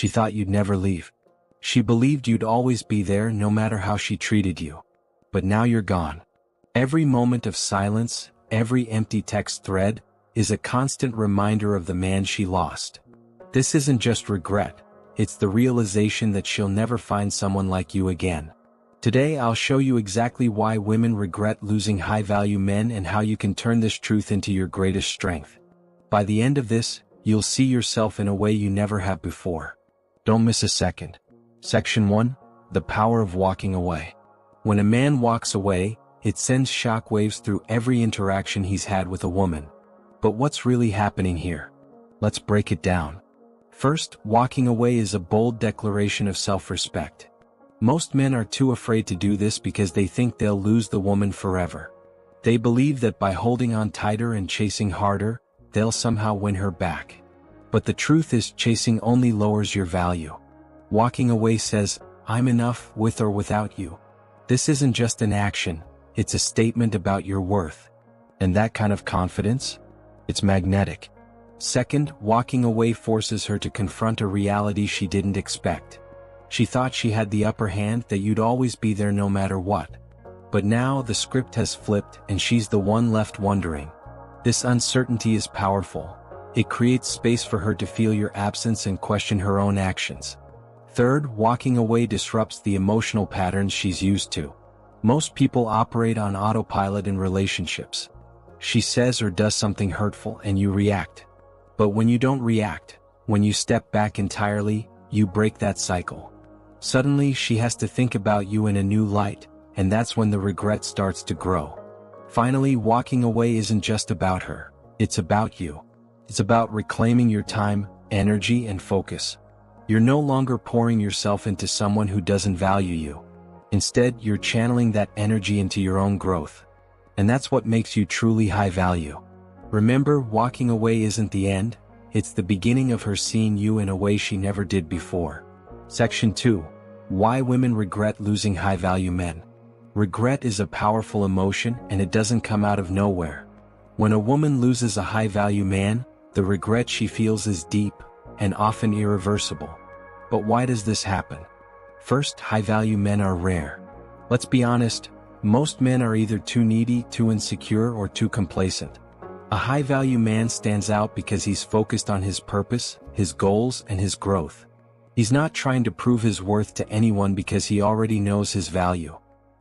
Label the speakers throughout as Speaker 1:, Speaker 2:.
Speaker 1: She thought you'd never leave. She believed you'd always be there no matter how she treated you. But now you're gone. Every moment of silence, every empty text thread, is a constant reminder of the man she lost. This isn't just regret, it's the realization that she'll never find someone like you again. Today I'll show you exactly why women regret losing high-value men and how you can turn this truth into your greatest strength. By the end of this, you'll see yourself in a way you never have before. Don't miss a second. Section 1. The power of walking away. When a man walks away, it sends shockwaves through every interaction he's had with a woman. But what's really happening here? Let's break it down. First, walking away is a bold declaration of self-respect. Most men are too afraid to do this because they think they'll lose the woman forever. They believe that by holding on tighter and chasing harder, they'll somehow win her back. But the truth is, chasing only lowers your value. Walking away says, I'm enough with or without you. This isn't just an action, it's a statement about your worth. And that kind of confidence? It's magnetic. Second, walking away forces her to confront a reality she didn't expect. She thought she had the upper hand, that you'd always be there no matter what. But now the script has flipped and she's the one left wondering. This uncertainty is powerful. It creates space for her to feel your absence and question her own actions. Third, walking away disrupts the emotional patterns she's used to. Most people operate on autopilot in relationships. She says or does something hurtful and you react. But when you don't react, when you step back entirely, you break that cycle. Suddenly she has to think about you in a new light, and that's when the regret starts to grow. Finally, walking away isn't just about her, it's about you. It's about reclaiming your time, energy, and focus. You're no longer pouring yourself into someone who doesn't value you. Instead, you're channeling that energy into your own growth. And that's what makes you truly high value. Remember, walking away isn't the end, it's the beginning of her seeing you in a way she never did before. Section 2. Why women regret losing high-value men. Regret is a powerful emotion and it doesn't come out of nowhere. When a woman loses a high-value man, the regret she feels is deep and often irreversible. But why does this happen? First, high-value men are rare. Let's be honest, most men are either too needy, too insecure, or too complacent. A high-value man stands out because he's focused on his purpose, his goals, and his growth. He's not trying to prove his worth to anyone because he already knows his value.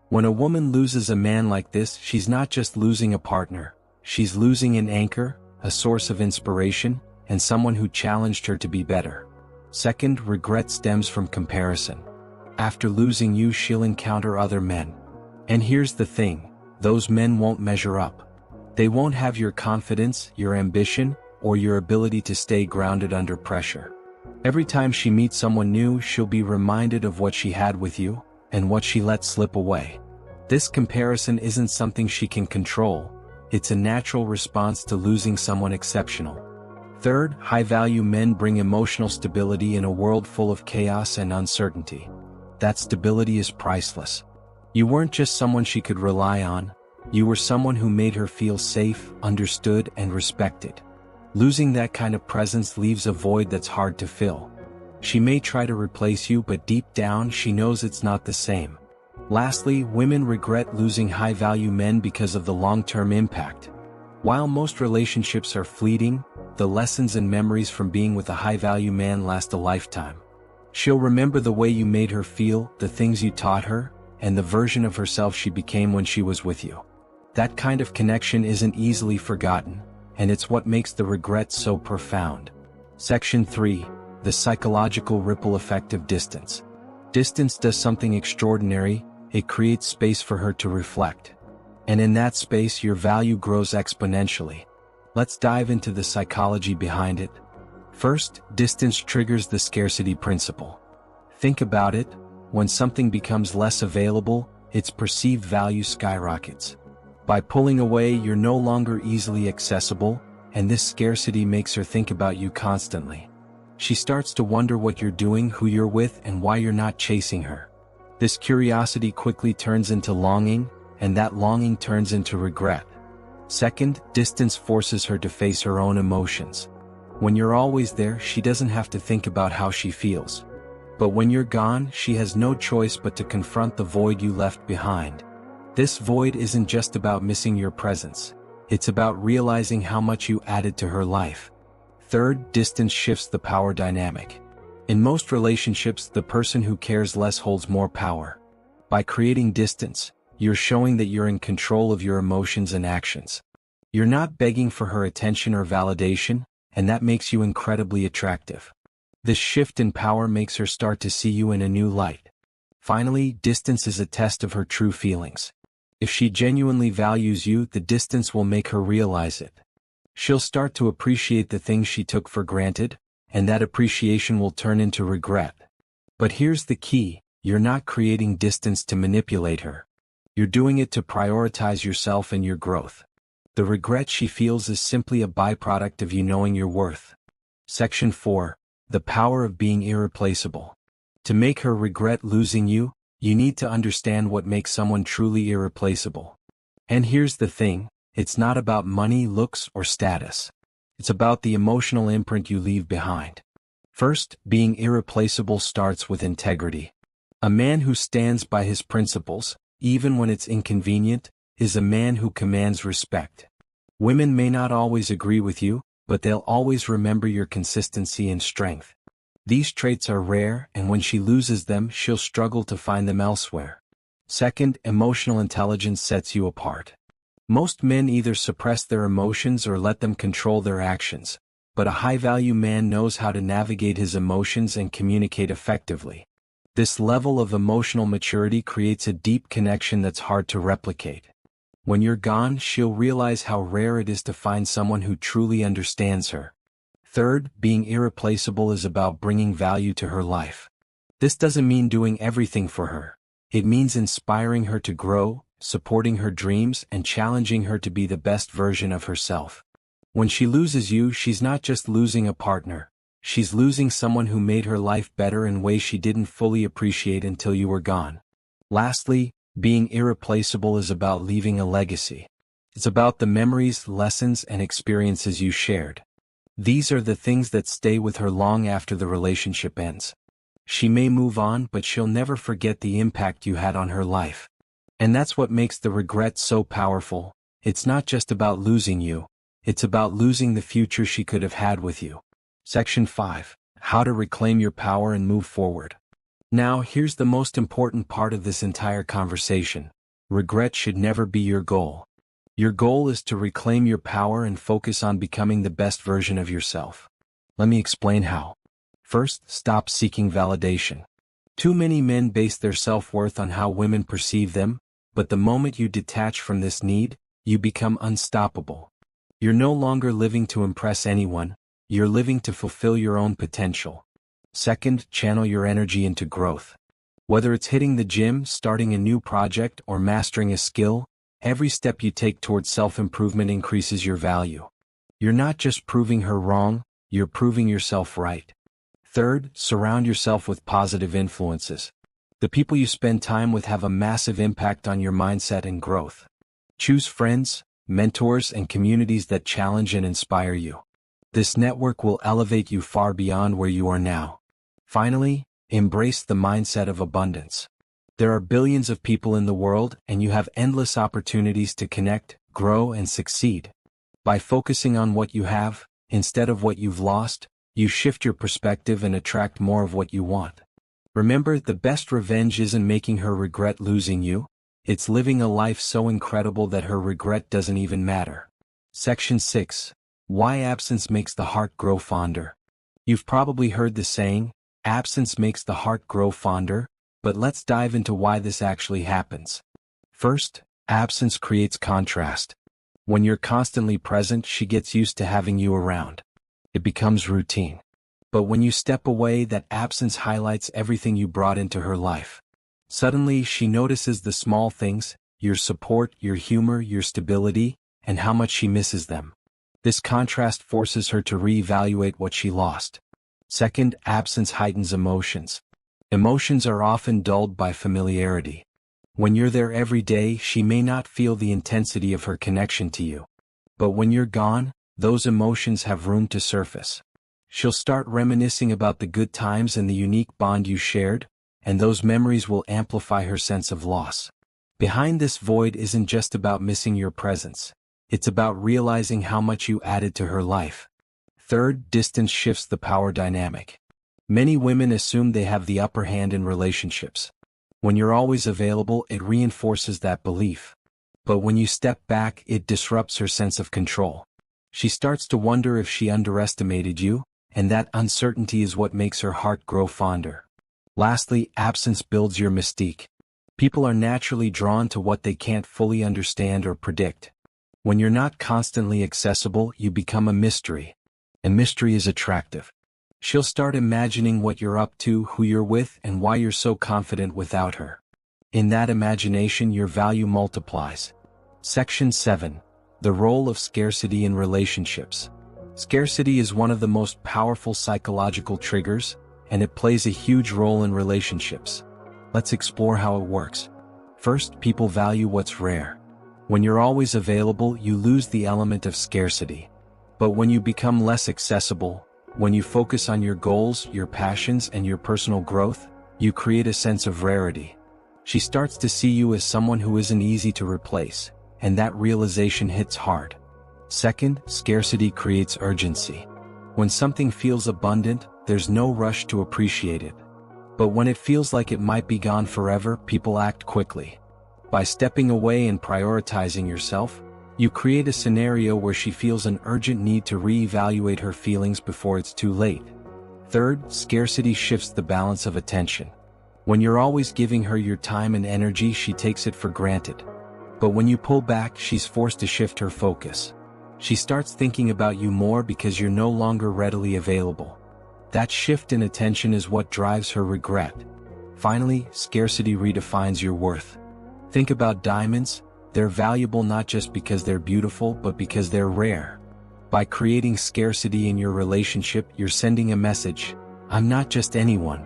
Speaker 1: When a woman loses a man like this, she's not just losing a partner, she's losing an anchor, a source of inspiration, and someone who challenged her to be better. Second, regret stems from comparison. After losing you, she'll encounter other men. And here's the thing, those men won't measure up. They won't have your confidence, your ambition, or your ability to stay grounded under pressure. Every time she meets someone new, she'll be reminded of what she had with you, and what she let slip away. This comparison isn't something she can control, it's a natural response to losing someone exceptional. Third, high-value men bring emotional stability in a world full of chaos and uncertainty. That stability is priceless. You weren't just someone she could rely on, you were someone who made her feel safe, understood, and respected. Losing that kind of presence leaves a void that's hard to fill. She may try to replace you, but deep down she knows it's not the same. Lastly, women regret losing high-value men because of the long-term impact. While most relationships are fleeting, the lessons and memories from being with a high-value man last a lifetime. She'll remember the way you made her feel, the things you taught her, and the version of herself she became when she was with you. That kind of connection isn't easily forgotten, and it's what makes the regret so profound. Section 3. The psychological ripple effect of distance. Distance does something extraordinary, it creates space for her to reflect. And in that space your value grows exponentially. Let's dive into the psychology behind it. First, distance triggers the scarcity principle. Think about it, when something becomes less available, its perceived value skyrockets. By pulling away, you're no longer easily accessible, and this scarcity makes her think about you constantly. She starts to wonder what you're doing, who you're with, and why you're not chasing her. This curiosity quickly turns into longing, and that longing turns into regret. Second, distance forces her to face her own emotions. When you're always there, she doesn't have to think about how she feels. But when you're gone, she has no choice but to confront the void you left behind. This void isn't just about missing your presence. It's about realizing how much you added to her life. Third, distance shifts the power dynamic. In most relationships, the person who cares less holds more power. By creating distance, you're showing that you're in control of your emotions and actions. You're not begging for her attention or validation, and that makes you incredibly attractive. This shift in power makes her start to see you in a new light. Finally, distance is a test of her true feelings. If she genuinely values you, the distance will make her realize it. She'll start to appreciate the things she took for granted, and that appreciation will turn into regret. But here's the key: you're not creating distance to manipulate her. You're doing it to prioritize yourself and your growth. The regret she feels is simply a byproduct of you knowing your worth. Section 4. The power of being irreplaceable. To make her regret losing you, you need to understand what makes someone truly irreplaceable. And here's the thing: it's not about money, looks, or status. It's about the emotional imprint you leave behind. First, being irreplaceable starts with integrity. A man who stands by his principles, even when it's inconvenient, is a man who commands respect. Women may not always agree with you, but they'll always remember your consistency and strength. These traits are rare, and when she loses them, she'll struggle to find them elsewhere. Second, emotional intelligence sets you apart. Most men either suppress their emotions or let them control their actions, but a high-value man knows how to navigate his emotions and communicate effectively. This level of emotional maturity creates a deep connection that's hard to replicate. When you're gone, she'll realize how rare it is to find someone who truly understands her. Third, being irreplaceable is about bringing value to her life. This doesn't mean doing everything for her. It means inspiring her to grow, supporting her dreams, and challenging her to be the best version of herself. When she loses you, she's not just losing a partner. She's losing someone who made her life better in ways she didn't fully appreciate until you were gone. Lastly, being irreplaceable is about leaving a legacy. It's about the memories, lessons, and experiences you shared. These are the things that stay with her long after the relationship ends. She may move on, but she'll never forget the impact you had on her life. And that's what makes the regret so powerful. It's not just about losing you. It's about losing the future she could have had with you. Section 5. How to reclaim your power and move forward. Now, here's the most important part of this entire conversation. Regret should never be your goal. Your goal is to reclaim your power and focus on becoming the best version of yourself. Let me explain how. First, stop seeking validation. Too many men base their self-worth on how women perceive them, but the moment you detach from this need, you become unstoppable. You're no longer living to impress anyone, you're living to fulfill your own potential. Second, channel your energy into growth. Whether it's hitting the gym, starting a new project, or mastering a skill, every step you take towards self-improvement increases your value. You're not just proving her wrong, you're proving yourself right. Third, surround yourself with positive influences. The people you spend time with have a massive impact on your mindset and growth. Choose friends, mentors, and communities that challenge and inspire you. This network will elevate you far beyond where you are now. Finally, embrace the mindset of abundance. There are billions of people in the world, and you have endless opportunities to connect, grow, and succeed. By focusing on what you have, instead of what you've lost, you shift your perspective and attract more of what you want. Remember, the best revenge isn't making her regret losing you. It's living a life so incredible that her regret doesn't even matter. Section 6. Why absence makes the heart grow fonder. You've probably heard the saying, absence makes the heart grow fonder, but let's dive into why this actually happens. First, absence creates contrast. When you're constantly present, she gets used to having you around. It becomes routine. But when you step away, that absence highlights everything you brought into her life. Suddenly, she notices the small things, your support, your humor, your stability, and how much she misses them. This contrast forces her to reevaluate what she lost. Second, absence heightens emotions. Emotions are often dulled by familiarity. When you're there every day, she may not feel the intensity of her connection to you. But when you're gone, those emotions have room to surface. She'll start reminiscing about the good times and the unique bond you shared, and those memories will amplify her sense of loss. Behind this void isn't just about missing your presence. It's about realizing how much you added to her life. Third, distance shifts the power dynamic. Many women assume they have the upper hand in relationships. When you're always available, it reinforces that belief. But when you step back, it disrupts her sense of control. She starts to wonder if she underestimated you, and that uncertainty is what makes her heart grow fonder. Lastly, absence builds your mystique. People are naturally drawn to what they can't fully understand or predict. When you're not constantly accessible, you become a mystery. And mystery is attractive. She'll start imagining what you're up to, who you're with, and why you're so confident without her. In that imagination, your value multiplies. Section 7. The role of scarcity in relationships. Scarcity is one of the most powerful psychological triggers, and it plays a huge role in relationships. Let's explore how it works. First, people value what's rare. When you're always available, you lose the element of scarcity. But when you become less accessible, when you focus on your goals, your passions, and your personal growth, you create a sense of rarity. She starts to see you as someone who isn't easy to replace, and that realization hits hard. Second, scarcity creates urgency. When something feels abundant, there's no rush to appreciate it. But when it feels like it might be gone forever, people act quickly. By stepping away and prioritizing yourself, you create a scenario where she feels an urgent need to reevaluate her feelings before it's too late. Third, scarcity shifts the balance of attention. When you're always giving her your time and energy, she takes it for granted. But when you pull back, she's forced to shift her focus. She starts thinking about you more because you're no longer readily available. That shift in attention is what drives her regret. Finally, scarcity redefines your worth. Think about diamonds. They're valuable not just because they're beautiful, but because they're rare. By creating scarcity in your relationship, you're sending a message. I'm not just anyone.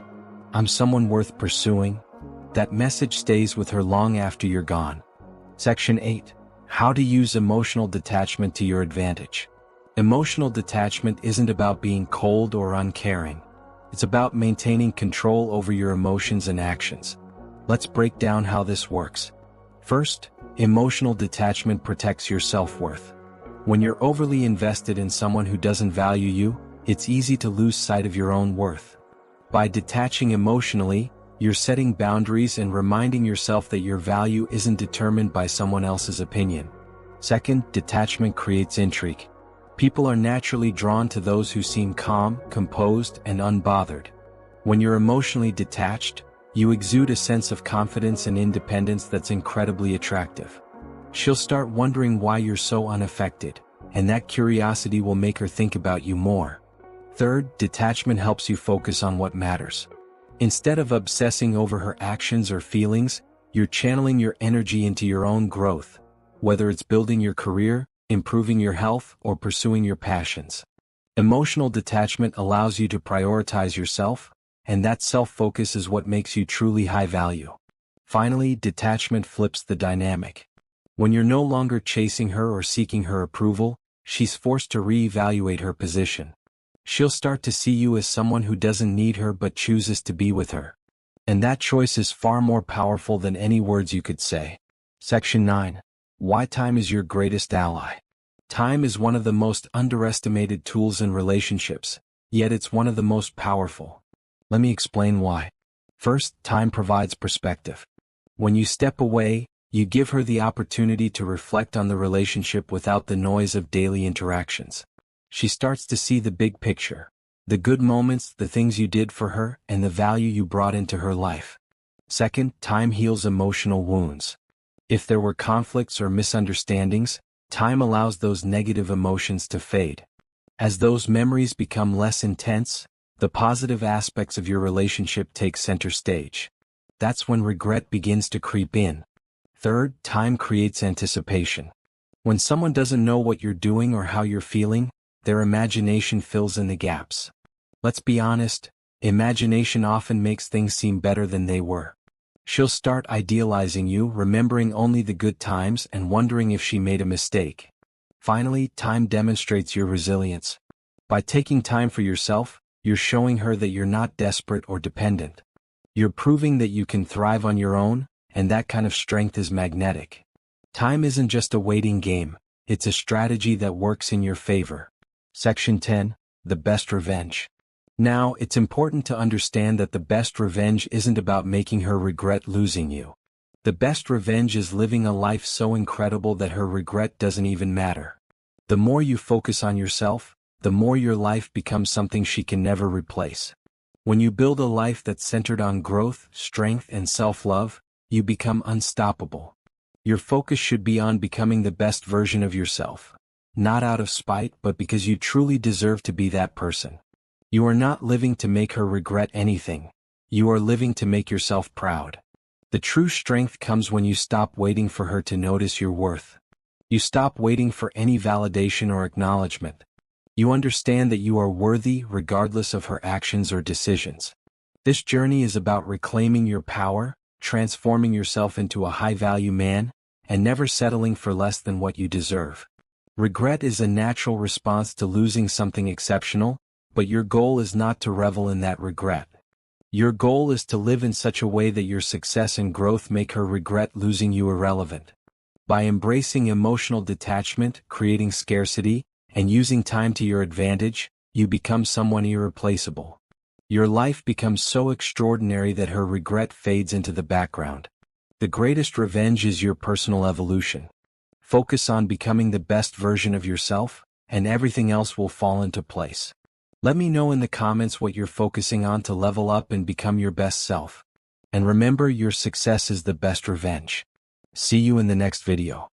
Speaker 1: I'm someone worth pursuing. That message stays with her long after you're gone. Section 8. How to use emotional detachment to your advantage. Emotional detachment isn't about being cold or uncaring. It's about maintaining control over your emotions and actions. Let's break down how this works. First, emotional detachment protects your self-worth. When you're overly invested in someone who doesn't value you, it's easy to lose sight of your own worth. By detaching emotionally, you're setting boundaries and reminding yourself that your value isn't determined by someone else's opinion. Second, detachment creates intrigue. People are naturally drawn to those who seem calm, composed, and unbothered. When you're emotionally detached, you exude a sense of confidence and independence that's incredibly attractive. She'll start wondering why you're so unaffected, and that curiosity will make her think about you more. Third, detachment helps you focus on what matters. Instead of obsessing over her actions or feelings, you're channeling your energy into your own growth, whether it's building your career, improving your health, or pursuing your passions. Emotional detachment allows you to prioritize yourself, and that self-focus is what makes you truly high value. Finally, detachment flips the dynamic. When you're no longer chasing her or seeking her approval, she's forced to reevaluate her position. She'll start to see you as someone who doesn't need her but chooses to be with her. And that choice is far more powerful than any words you could say. Section 9. Why time is your greatest ally. Time is one of the most underestimated tools in relationships, yet it's one of the most powerful. Let me explain why. First, time provides perspective. When you step away, you give her the opportunity to reflect on the relationship without the noise of daily interactions. She starts to see the big picture, the good moments, the things you did for her, and the value you brought into her life. Second, time heals emotional wounds. If there were conflicts or misunderstandings, time allows those negative emotions to fade. As those memories become less intense, the positive aspects of your relationship take center stage. That's when regret begins to creep in. Third, time creates anticipation. When someone doesn't know what you're doing or how you're feeling, their imagination fills in the gaps. Let's be honest, imagination often makes things seem better than they were. She'll start idealizing you, remembering only the good times and wondering if she made a mistake. Finally, time demonstrates your resilience. By taking time for yourself, you're showing her that you're not desperate or dependent. You're proving that you can thrive on your own, and that kind of strength is magnetic. Time isn't just a waiting game, it's a strategy that works in your favor. Section 10. The best revenge. Now, it's important to understand that the best revenge isn't about making her regret losing you. The best revenge is living a life so incredible that her regret doesn't even matter. The more you focus on yourself, the more your life becomes something she can never replace. When you build a life that's centered on growth, strength, and self-love, you become unstoppable. Your focus should be on becoming the best version of yourself. Not out of spite, but because you truly deserve to be that person. You are not living to make her regret anything. You are living to make yourself proud. The true strength comes when you stop waiting for her to notice your worth. You stop waiting for any validation or acknowledgement. You understand that you are worthy regardless of her actions or decisions. This journey is about reclaiming your power, transforming yourself into a high-value man, and never settling for less than what you deserve. Regret is a natural response to losing something exceptional, but your goal is not to revel in that regret. Your goal is to live in such a way that your success and growth make her regret losing you irrelevant. By embracing emotional detachment, creating scarcity, and using time to your advantage, you become someone irreplaceable. Your life becomes so extraordinary that her regret fades into the background. The greatest revenge is your personal evolution. Focus on becoming the best version of yourself, and everything else will fall into place. Let me know in the comments what you're focusing on to level up and become your best self. And remember, your success is the best revenge. See you in the next video.